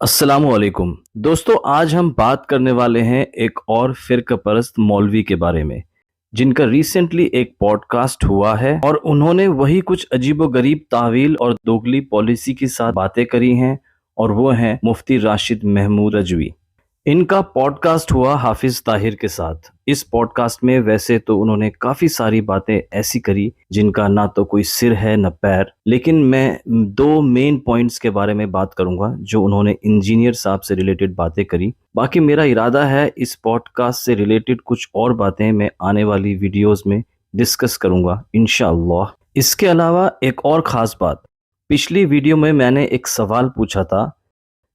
अस्सलाम वालेकुम दोस्तों, आज हम बात करने वाले हैं एक और फिरका परस्त मौलवी के बारे में जिनका रिसेंटली एक पॉडकास्ट हुआ है और उन्होंने वही कुछ अजीबोगरीब तावील और दोगली पॉलिसी के साथ बातें करी हैं। और वो हैं मुफ्ती राशिद महमूद रजवी। इनका पॉडकास्ट हुआ हाफिज ताहिर के साथ। इस पॉडकास्ट में वैसे तो उन्होंने काफ़ी सारी बातें ऐसी करी जिनका ना तो कोई सिर है न पैर, लेकिन मैं दो मेन पॉइंट्स के बारे में बात करूंगा जो उन्होंने इंजीनियर साहब से रिलेटेड बातें करी। बाकी मेरा इरादा है इस पॉडकास्ट से रिलेटेड कुछ और बातें मैं आने वाली वीडियोज़ में डिस्कस करूंगा इंशाअल्लाह। इसके अलावा एक और ख़ास बात, पिछली वीडियो में मैंने एक सवाल पूछा था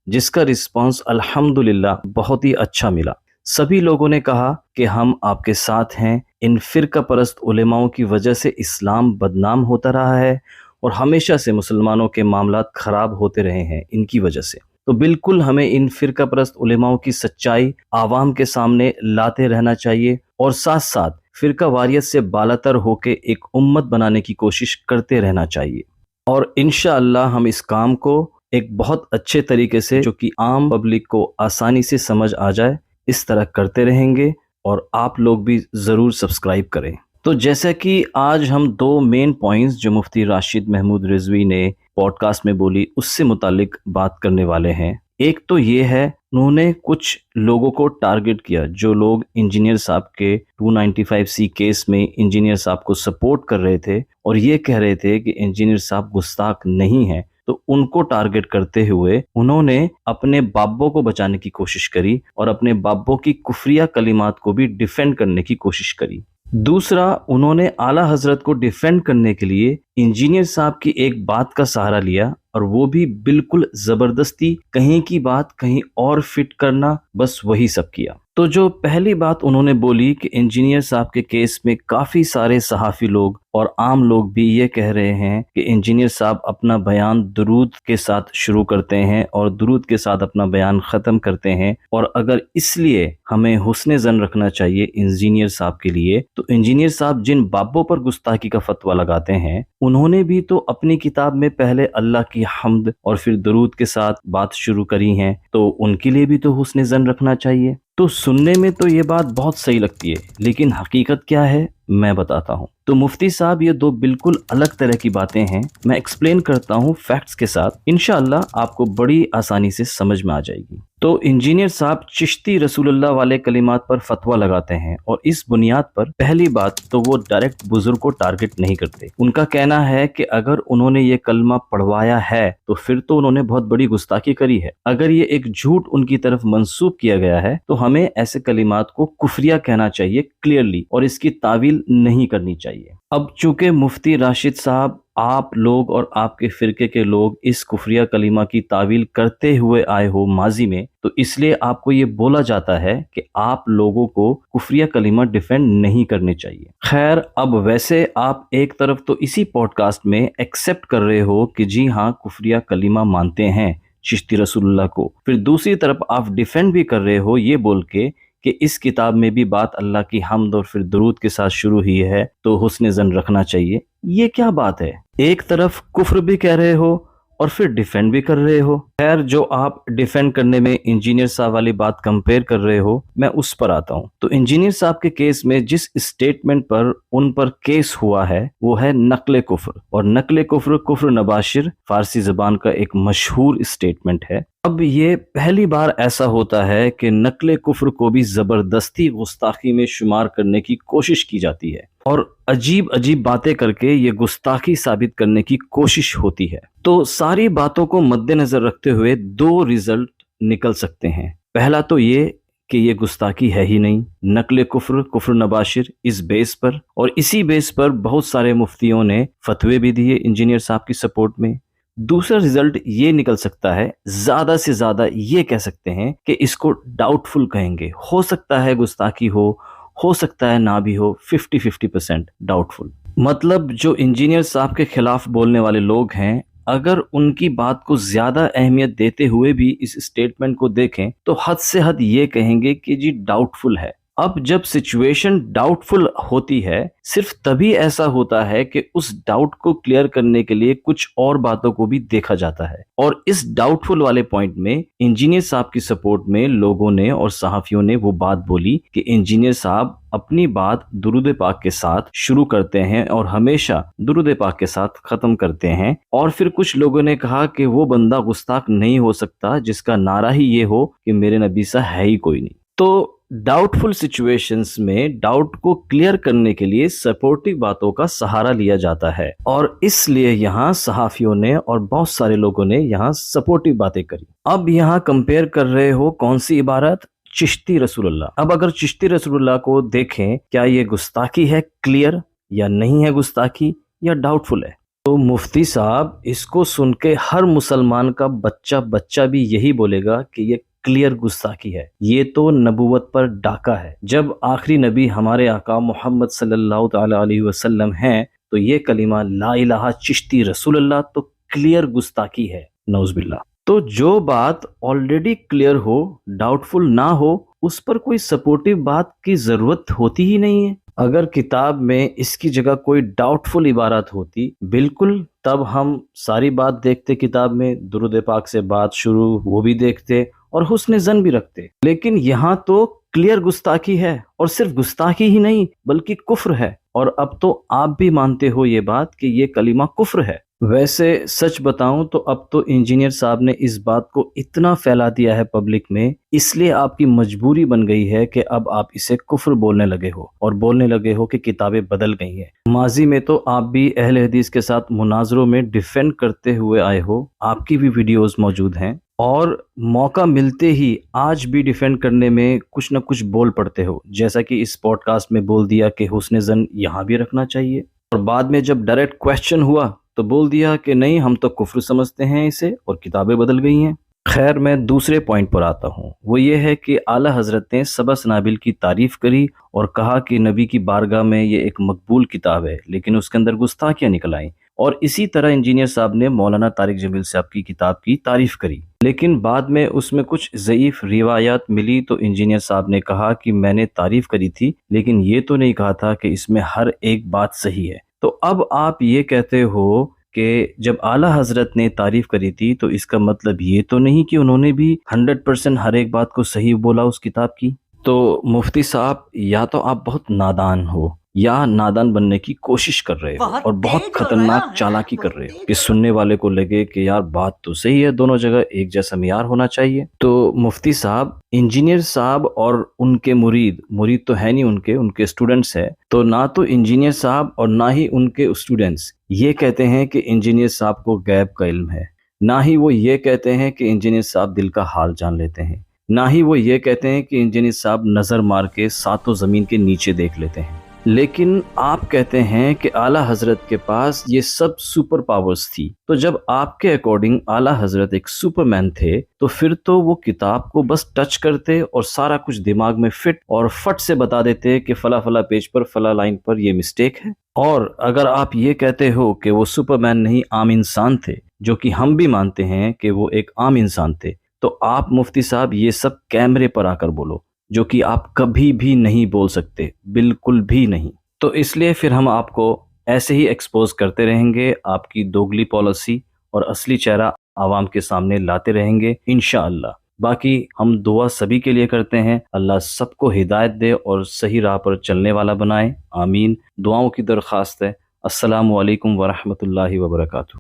जिसका रिस्पांस अल्हम्दुलिल्लाह बहुत ही अच्छा मिला। सभी लोगों ने कहा कि हम आपके साथ हैं, इन फिरका परस्त उलेमाओं की वजह से इस्लाम बदनाम होता रहा है और हमेशा से मुसलमानों के मामलात ख़राब होते रहे हैं इनकी वजह से। तो बिल्कुल हमें इन फिरका परस्त उलेमाओं की सच्चाई आवाम के सामने लाते रहना चाहिए और साथ साथ फिरका वारियत से बालातर होकर एक उम्मत बनाने की कोशिश करते रहना चाहिए। और इंशाअल्लाह हम इस काम को एक बहुत अच्छे तरीके से, जो कि आम पब्लिक को आसानी से समझ आ जाए, इस तरह करते रहेंगे और आप लोग भी ज़रूर सब्सक्राइब करें। तो जैसा कि आज हम दो मेन पॉइंट्स जो मुफ्ती राशिद महमूद रिजवी ने पॉडकास्ट में बोली उससे मुतालिक बात करने वाले हैं। एक तो ये है, उन्होंने कुछ लोगों को टारगेट किया जो लोग इंजीनियर साहब के 295C केस में इंजीनियर साहब को सपोर्ट कर रहे थे और ये कह रहे थे कि इंजीनियर साहब गुस्ताख नहीं हैं। तो उनको टारगेट करते हुए उन्होंने अपने बाबों को बचाने की कोशिश करी और अपने बाबों की कुफरिया कलिमात को भी डिफेंड करने की कोशिश करी। दूसरा, उन्होंने आला हजरत को डिफेंड करने के लिए इंजीनियर साहब की एक बात का सहारा लिया और वो भी बिल्कुल जबरदस्ती, कहीं की बात कहीं और फिट करना, बस वही सब किया। तो जो पहली बात उन्होंने बोली कि इंजीनियर साहब के केस में काफ़ी सारे सहाफ़ी लोग और आम लोग भी ये कह रहे हैं कि इंजीनियर साहब अपना बयान दुरूद के साथ शुरू करते हैं और दुरूद के साथ अपना बयान ख़त्म करते हैं, और अगर इसलिए हमें हुस्न ज़न रखना चाहिए इंजीनियर साहब के लिए, तो इंजीनियर साहब जिन बाबों पर गुस्ताखी का फतवा लगाते हैं उन्होंने भी तो अपनी किताब में पहले अल्लाह की हम्द और फिर दुरूद के साथ बात शुरू करी हैं, तो उनके लिए भी तो हुस्न ज़न रखना चाहिए। तो सुनने में तो ये बात बहुत सही लगती है, लेकिन हकीकत क्या है मैं बताता हूँ। तो मुफ्ती साहब ये दो बिल्कुल अलग तरह की बातें हैं, मैं एक्सप्लेन करता हूँ फैक्ट्स के साथ, इंशाअल्लाह आपको बड़ी आसानी से समझ में आ जाएगी। तो इंजीनियर साहब चिश्ती रसूलुल्लाह वाले कलिमात पर फतवा लगाते हैं और इस बुनियाद पर पहली बात तो वो डायरेक्ट बुजुर्ग को टारगेट नहीं करते। उनका कहना है कि अगर उन्होंने ये कलमा पढ़वाया है तो फिर तो उन्होंने बहुत बड़ी गुस्ताखी करी है। अगर ये एक झूठ उनकी तरफ मंसूब किया गया है तो हमें ऐसे कलिमात को कुफरिया कहना चाहिए क्लियरली, और इसकी तावील नहीं करनी चाहिए। अब चूंकि मुफ्ती राशिद साहब, आप लोग और आपके फिरके के लोग इस कुफरिया कलीमा की तावील करते हुए आए हो माजी में, तो इसलिए आपको ये बोला जाता है कि आप लोगों को कुफरिया कलीमा डिफेंड नहीं करने चाहिए। खैर, अब वैसे आप एक तरफ तो इसी पॉडकास्ट में एक्सेप्ट कर रहे हो कि जी हाँ कुफरिया कलीमा मानते हैं चिश्ती रसूलुल्लाह को, फिर दूसरी तरफ आप डिफेंड भी कर रहे हो ये बोल के कि इस किताब में भी बात अल्लाह की हम्द और फिर दुरूद के साथ शुरू हुई है तो हुस्न ज़न रखना चाहिए। ये क्या बात है? एक तरफ कुफ्र भी कह रहे हो और फिर डिफेंड भी कर रहे हो। खैर, जो आप डिफेंड करने में इंजीनियर साहब वाली बात कंपेयर कर रहे हो, मैं उस पर आता हूँ। तो इंजीनियर साहब के केस में जिस स्टेटमेंट पर उन पर केस हुआ है वो है नकले कुफ्र, और नकले कुफ्र कुफ्र नबाशिर फारसी ज़बान का एक मशहूर स्टेटमेंट है। अब ये पहली बार ऐसा होता है कि नकले कुफ्र को भी ज़बरदस्ती गुस्ताखी में शुमार करने की कोशिश की जाती है और अजीब अजीब बातें करके ये गुस्ताखी साबित करने की कोशिश होती है। तो सारी बातों को मद्देनजर रखते हुए दो रिजल्ट निकल सकते हैं। पहला तो ये कि ये गुस्ताखी है ही नहीं, नकले कुफ्र कुफ्र नबाशिर इस बेस पर, और इसी बेस पर बहुत सारे मुफ्तियों ने फतवे भी दिए इंजीनियर साहब की सपोर्ट में। दूसरा रिजल्ट ये निकल सकता है, ज्यादा से ज्यादा ये कह सकते हैं कि इसको डाउटफुल कहेंगे, हो सकता है गुस्ताखी हो सकता है ना भी हो, 50-50% डाउटफुल। मतलब जो इंजीनियर साहब के खिलाफ बोलने वाले लोग हैं, अगर उनकी बात को ज्यादा अहमियत देते हुए भी इस स्टेटमेंट को देखें तो हद से हद ये कहेंगे कि जी डाउटफुल है। اب جب سچویشن ڈاؤٹفل ہوتی ہے صرف تبھی ایسا ہوتا ہے کہ اس ڈاؤٹ کو کلیئر کرنے کے لیے کچھ اور باتوں کو بھی دیکھا جاتا ہے، اور اس ڈاؤٹفل والے پوائنٹ میں انجینئر صاحب کی سپورٹ میں لوگوں نے اور صحافیوں نے وہ بات بولی کہ انجینئر صاحب اپنی بات درود پاک کے ساتھ شروع کرتے ہیں اور ہمیشہ درود پاک کے ساتھ ختم کرتے ہیں، اور پھر کچھ لوگوں نے کہا کہ وہ بندہ گستاخ نہیں ہو سکتا جس کا نعرہ ہی یہ ہو کہ میرے نبی سا ہے ہی کوئی نہیں۔ تو ڈاؤٹ فل سچویشنز میں ڈاؤٹ کو کلیئر کرنے کے لیے سپورٹیو باتوں کا سہارا لیا جاتا ہے، اور اس لیے یہاں صحافیوں نے اور بہت سارے لوگوں نے یہاں سپورٹیو باتیں کری۔ اب یہاں کمپیئر کر رہے ہو کون سی عبارت؟ چشتی رسول اللہ۔ اب اگر چشتی رسول اللہ کو دیکھیں، کیا یہ گستاخی ہے کلیئر، یا نہیں ہے گستاخی، یا ڈاؤٹ فل ہے؟ تو مفتی صاحب اس کو سن کے ہر مسلمان کا بچہ بھی یہی بولے گا کہ یہ کلیئر گستاخی ہے، یہ تو نبوت پر ڈاکہ ہے۔ جب آخری نبی ہمارے آقا محمد صلی اللہ تعالی علیہ وسلم ہیں تو یہ کلمہ لا الہ چشتی رسول اللہ تو کلیئر گستاخی ہے، نعوذ باللہ۔ تو جو بات آلریڈی کلیئر ہو، ڈاؤٹ فل نہ ہو، اس پر کوئی سپورٹیو بات کی ضرورت ہوتی ہی نہیں ہے۔ اگر کتاب میں اس کی جگہ کوئی ڈاؤٹ فل عبارت ہوتی بالکل، تب ہم ساری بات دیکھتے، کتاب میں درود پاک سے بات شروع وہ بھی دیکھتے اور حسن ظن بھی رکھتے، لیکن یہاں تو کلیئر گستاخی ہے، اور صرف گستاخی ہی نہیں بلکہ کفر ہے، اور اب تو آپ بھی مانتے ہو یہ بات کہ یہ کلمہ کفر ہے۔ ویسے سچ بتاؤں تو اب تو انجینئر صاحب نے اس بات کو اتنا پھیلا دیا ہے پبلک میں، اس لیے آپ کی مجبوری بن گئی ہے کہ اب آپ اسے کفر بولنے لگے ہو، اور بولنے لگے ہو کہ کتابیں بدل گئی ہیں۔ ماضی میں تو آپ بھی اہل حدیث کے ساتھ مناظروں میں ڈیفینڈ کرتے ہوئے آئے ہو، آپ کی بھی ویڈیوز موجود ہیں، اور موقع ملتے ہی آج بھی ڈیفینڈ کرنے میں کچھ نہ کچھ بول پڑتے ہو، جیسا کہ اس پوڈ کاسٹ میں بول دیا کہ حسن ظن یہاں بھی رکھنا چاہیے، اور بعد میں جب ڈائریکٹ کویسچن ہوا تو بول دیا کہ نہیں ہم تو کفر سمجھتے ہیں اسے، اور کتابیں بدل گئی ہیں۔ خیر، میں دوسرے پوائنٹ پر آتا ہوں، وہ یہ ہے کہ اعلیٰ حضرت نے سبع سنابل کی تعریف کری اور کہا کہ نبی کی بارگاہ میں یہ ایک مقبول کتاب ہے، لیکن اس کے اندر گستاخیاں نکل آئیں، اور اسی طرح انجینئر صاحب نے مولانا طارق جمیل صاحب کی کتاب کی تعریف کری، لیکن بعد میں اس میں کچھ ضعیف روایات ملی تو انجینئر صاحب نے کہا کہ میں نے تعریف کری تھی لیکن یہ تو نہیں کہا تھا کہ اس میں ہر ایک بات صحیح ہے۔ تو اب آپ یہ کہتے ہو کہ جب اعلیٰ حضرت نے تعریف کری تھی تو اس کا مطلب یہ تو نہیں کہ انہوں نے بھی 100% ہر ایک بات کو صحیح بولا اس کتاب کی۔ تو مفتی صاحب یا تو آپ بہت نادان ہو یا نادان بننے کی کوشش کر رہے ہو، اور بہت خطرناک چالاکی کر رہے ہو کہ سننے والے کو لگے کہ یار بات تو صحیح ہے، دونوں جگہ ایک جیسا معیار ہونا چاہیے۔ تو مفتی صاحب، انجینئر صاحب اور ان کے مرید تو ہے نہیں، ان کے اسٹوڈنٹس ہے، تو نہ تو انجینئر صاحب اور نہ ہی ان کے اسٹوڈنٹس یہ کہتے ہیں کہ انجینئر صاحب کو غیب کا علم ہے، نہ ہی وہ یہ کہتے ہیں کہ انجینئر صاحب دل کا حال جان لیتے ہیں، نہ ہی وہ یہ کہتے ہیں کہ انجینئر صاحب نظر مار کے ساتوں زمین کے نیچے دیکھ لیتے ہیں، لیکن آپ کہتے ہیں کہ اعلیٰ حضرت کے پاس یہ سب سپر پاورز تھی۔ تو جب آپ کے اکارڈنگ اعلیٰ حضرت ایک سپر مین تھے تو پھر تو وہ کتاب کو بس ٹچ کرتے اور سارا کچھ دماغ میں فٹ اور فٹ سے بتا دیتے کہ فلاں فلاں پیج پر فلاں لائن پر یہ مسٹیک ہے۔ اور اگر آپ یہ کہتے ہو کہ وہ سپر مین نہیں عام انسان تھے، جو کہ ہم بھی مانتے ہیں کہ وہ ایک عام انسان تھے، تو آپ مفتی صاحب یہ سب کیمرے پر آ کر بولو، جو کہ آپ کبھی بھی نہیں بول سکتے، بالکل بھی نہیں۔ تو اس لیے پھر ہم آپ کو ایسے ہی ایکسپوز کرتے رہیں گے، آپ کی دوگلی پالیسی اور اصلی چہرہ عوام کے سامنے لاتے رہیں گے انشاءاللہ۔ باقی ہم دعا سبھی کے لیے کرتے ہیں، اللہ سب کو ہدایت دے اور صحیح راہ پر چلنے والا بنائے، آمین۔ دعاؤں کی درخواست ہے۔ السلام علیکم ورحمۃ اللہ وبرکاتہ۔